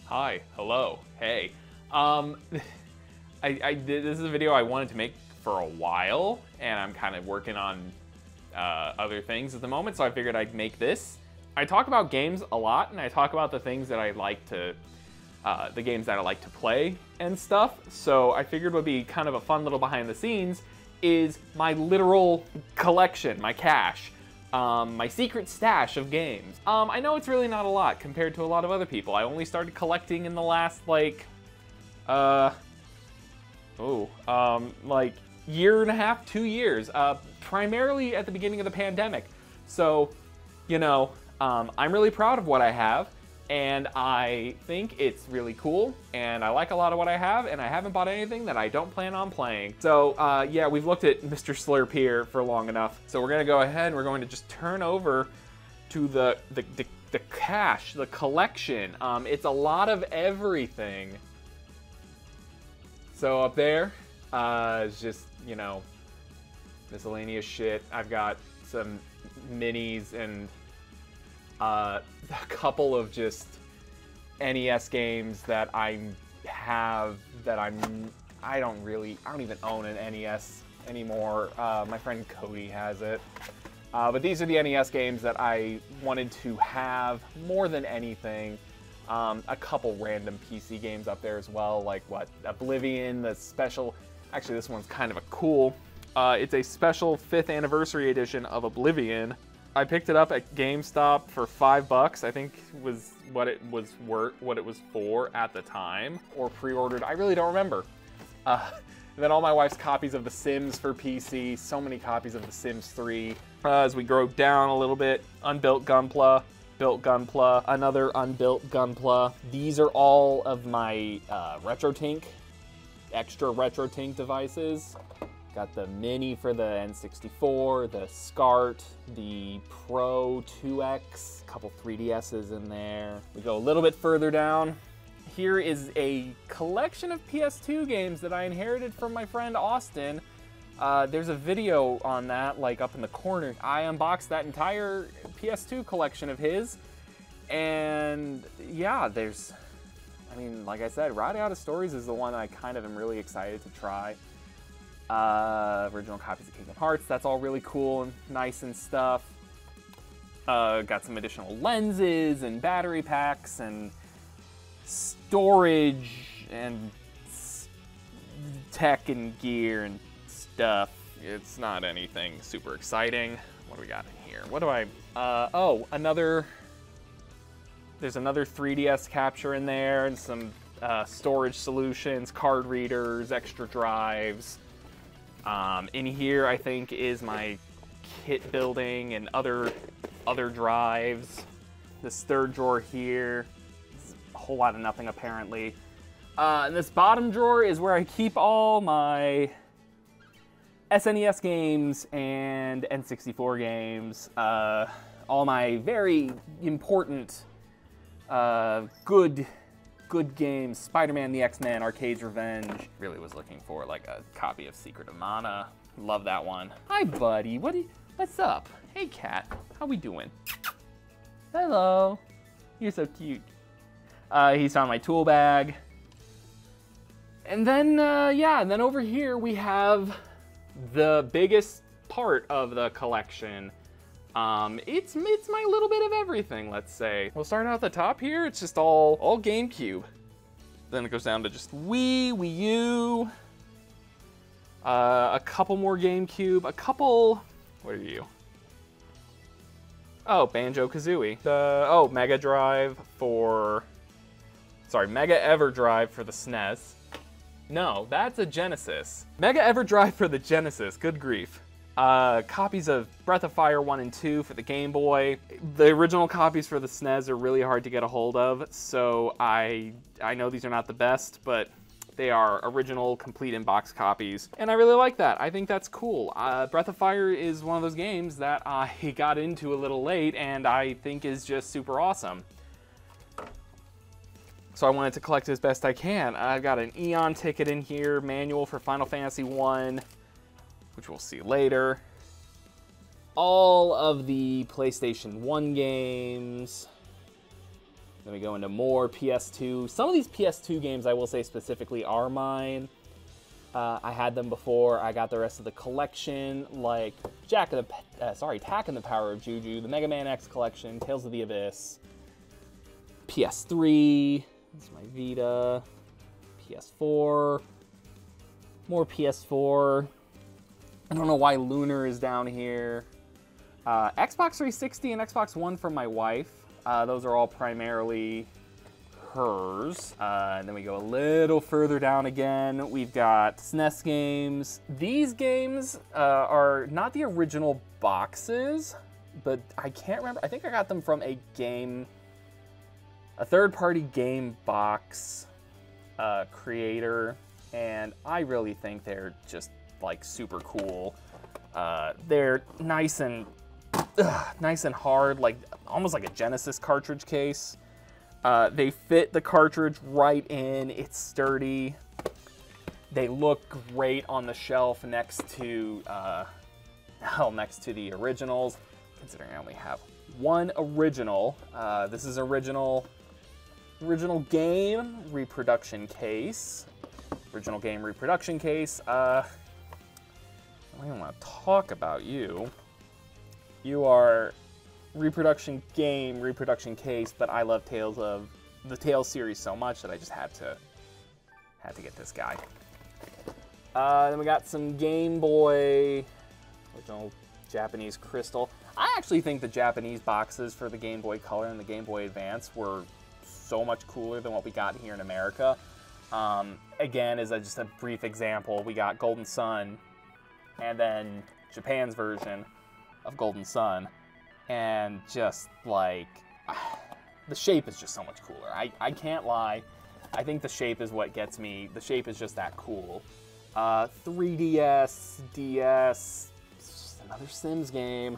Hi, hello, hey. This is a video I wanted to make for a while, and I'm kind of working on other things at the moment, so I figured I'd make this. I talk about games a lot, and I talk about the things that I like to, the games that I like to play and stuff, so I figured would be kind of a fun little behind the scenes is my literal collection, my cache. My secret stash of games. I know it's really not a lot compared to a lot of other people. I only started collecting in the last, like year and a half, 2 years, primarily at the beginning of the pandemic. So, you know, I'm really proud of what I have, and I think it's really cool, and I like a lot of what I have, and I haven't bought anything that I don't plan on playing. So, yeah, we've looked at Mr. Slurp here for long enough, so we're gonna go ahead and we're going to just turn over to the cache, the collection. It's a lot of everything. So up there, is just, you know, miscellaneous shit. I've got some minis and a couple of just NES games that I have that I don't even own an NES anymore. My friend Cody has it. But these are the NES games that I wanted to have more than anything. A couple random PC games up there as well, like what, Oblivion, the special, actually this one's kind of a cool, it's a special 5th anniversary edition of Oblivion. I picked it up at GameStop for $5, I think was what it was worth, what it was for at the time, or pre-ordered, I really don't remember. And then all my wife's copies of The Sims for PC, so many copies of The Sims 3. As we go down a little bit, Unbuilt Gunpla, Built Gunpla, another Unbuilt Gunpla. These are all of my RetroTink, extra RetroTink devices. Got the Mini for the N64, the SCART, the Pro 2X, a couple 3DSs in there. We go a little bit further down. Here is a collection of PS2 games that I inherited from my friend Austin. There's a video on that, like up in the corner. I unboxed that entire PS2 collection of his, and yeah, there's, I mean, like I said, Ride Out of Stories is the one I kind of am really excited to try. Original copies of Kingdom Hearts, that's all really cool and nice and stuff. Got some additional lenses and battery packs and storage and tech and gear and stuff. It's not anything super exciting. What do we got in here? What do I, there's another 3DS capture in there and some storage solutions, card readers, extra drives. In here, I think, is my kit building and other drives. This third drawer here is a whole lot of nothing, apparently. And this bottom drawer is where I keep all my SNES games and N64 games. All my very important, good games. Spider-Man, the X-Men, Arcade's Revenge. Really was looking for like a copy of Secret of Mana. Love that one. Hi, buddy. What's up? Hey, cat. How we doing? Hello. You're so cute. He's found my tool bag. And then, yeah, and then over here we have the biggest part of the collection. It's my little bit of everything, let's say. We'll start out at the top here. It's just all GameCube. Then it goes down to just Wii U, a couple more GameCube, a couple, what are you? Oh, Banjo-Kazooie. Mega Drive for, sorry, Mega EverDrive for the SNES. No, that's a Genesis. Mega EverDrive for the Genesis, good grief. Copies of Breath of Fire 1 and 2 for the Game Boy. The original copies for the SNES are really hard to get a hold of, so I know these are not the best, but they are original, complete in-box copies, and I really like that. I think that's cool. Breath of Fire is one of those games that I got into a little late, and I think is just super awesome. So I wanted to collect as best I can. I've got an Eon ticket in here, manual for Final Fantasy 1, which we'll see later. All of the PlayStation 1 games. Then we go into more PS2. Some of these PS2 games, I will say specifically, are mine. I had them before. I got the rest of the collection, like Tack and the Power of Juju, the Mega Man X collection, Tales of the Abyss, PS3, that's my Vita, PS4, more PS4. I don't know why Lunar is down here. Xbox 360 and Xbox One from my wife. Those are all primarily hers. And then we go a little further down again. We've got SNES games. These games are not the original boxes, but I can't remember. I think I got them from a third-party game box creator, and I really think they're just like super cool. They're nice and hard, like almost like a Genesis cartridge case. They fit the cartridge right in. It's sturdy. They look great on the shelf next to the originals. Considering I only have one original. This is original game reproduction case. Original game reproduction case. I don't even want to talk about you. You are reproduction game, reproduction case, but I love the Tales series so much that I just had to get this guy. Then we got some Game Boy, original Japanese crystal. I actually think the Japanese boxes for the Game Boy Color and the Game Boy Advance were so much cooler than what we got here in America. Again, as just a brief example, we got Golden Sun, and then Japan's version of Golden Sun. And just like, the shape is just so much cooler. I can't lie. I think the shape is what gets me. The shape is just that cool. 3DS, DS, just another Sims game.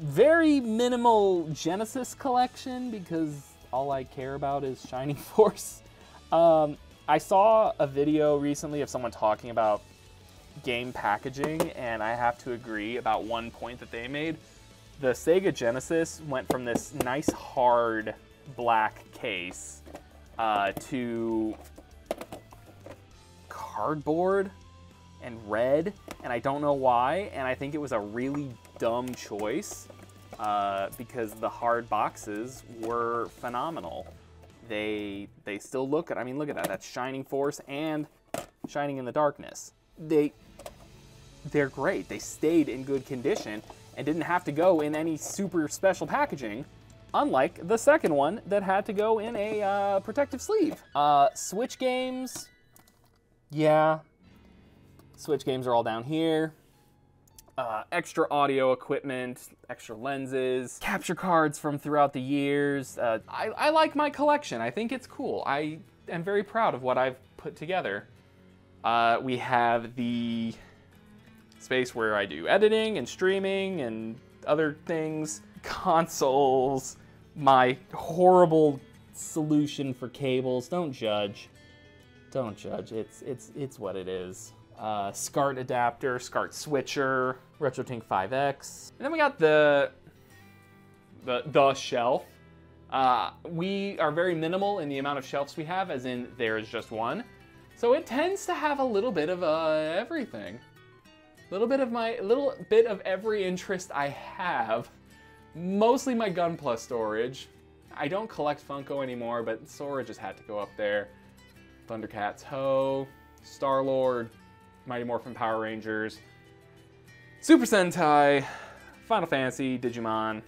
Very minimal Genesis collection because all I care about is Shining Force. I saw a video recently of someone talking about game packaging, and I have to agree about one point that they made. The Sega Genesis went from this nice hard black case to cardboard and red, and I don't know why, and I think it was a really dumb choice because the hard boxes were phenomenal. They still look good. I mean, look at that. That's Shining Force and Shining in the Darkness. They're great. They stayed in good condition and didn't have to go in any super special packaging, unlike the second one that had to go in a protective sleeve. Switch games, yeah. Switch games are all down here. Extra audio equipment, extra lenses, capture cards from throughout the years. I like my collection. I think it's cool. I am very proud of what I've put together. We have the space where I do editing and streaming and other things. Consoles, my horrible solution for cables. Don't judge. Don't judge. It's what it is. SCART adapter, SCART switcher, RetroTink 5X. And then we got the shelf. We are very minimal in the amount of shelves we have, as in there is just one. So it tends to have a little bit of everything. A little bit of every interest I have. Mostly my gunpla storage. I don't collect Funko anymore, but Sora just had to go up there. Thundercats Ho, Star-Lord, Mighty Morphin Power Rangers, Super Sentai, Final Fantasy, Digimon.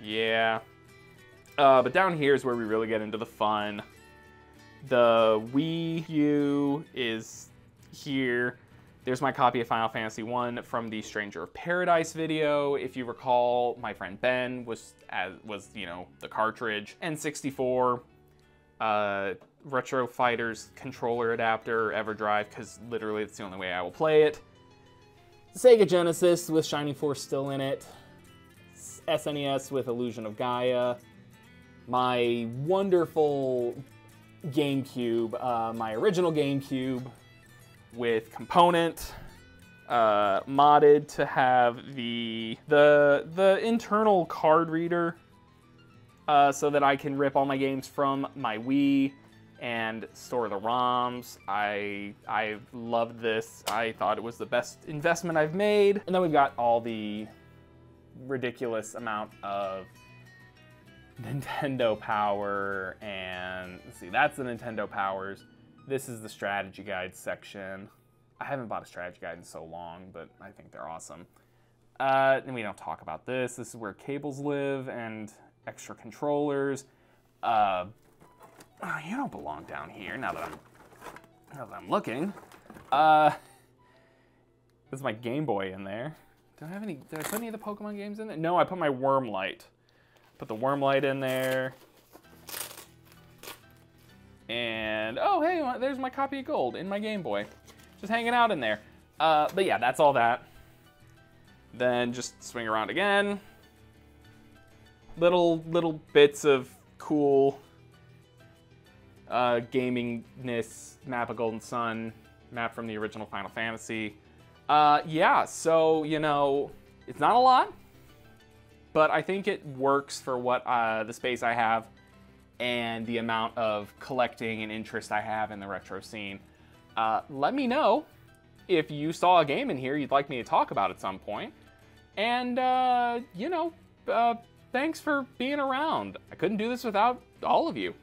Yeah. But down here is where we really get into the fun. The Wii U is here. There's my copy of Final Fantasy 1 from the Stranger of Paradise video. If you recall, my friend Ben was the cartridge. N64, Retro Fighters controller adapter, EverDrive, because literally it's the only way I will play it. Sega Genesis with Shining Force still in it. SNES with Illusion of Gaia. My wonderful GameCube, my original GameCube with Component, modded to have the internal card reader so that I can rip all my games from my Wii and store the ROMs. I loved this. I thought it was the best investment I've made. And then we've got all the ridiculous amount of Nintendo Power, and let's see, that's the Nintendo Powers. This is the strategy guide section. I haven't bought a strategy guide in so long, but I think they're awesome. And we don't talk about this. This is where cables live and extra controllers. You don't belong down here now that I'm looking. There's my Game Boy in there. Did I put any of the Pokemon games in there? No, I put my Wormlight. Put the Wormlight in there. And, oh, hey, there's my copy of Gold in my Game Boy. Just hanging out in there. But yeah, that's all that. Then just swing around again. Little bits of cool gamingness. Map of Golden Sun. Map from the original Final Fantasy. Yeah, so, you know, it's not a lot. But I think it works for what the space I have and the amount of collecting and interest I have in the retro scene. Let me know if you saw a game in here you'd like me to talk about at some point. And, you know, thanks for being around. I couldn't do this without all of you.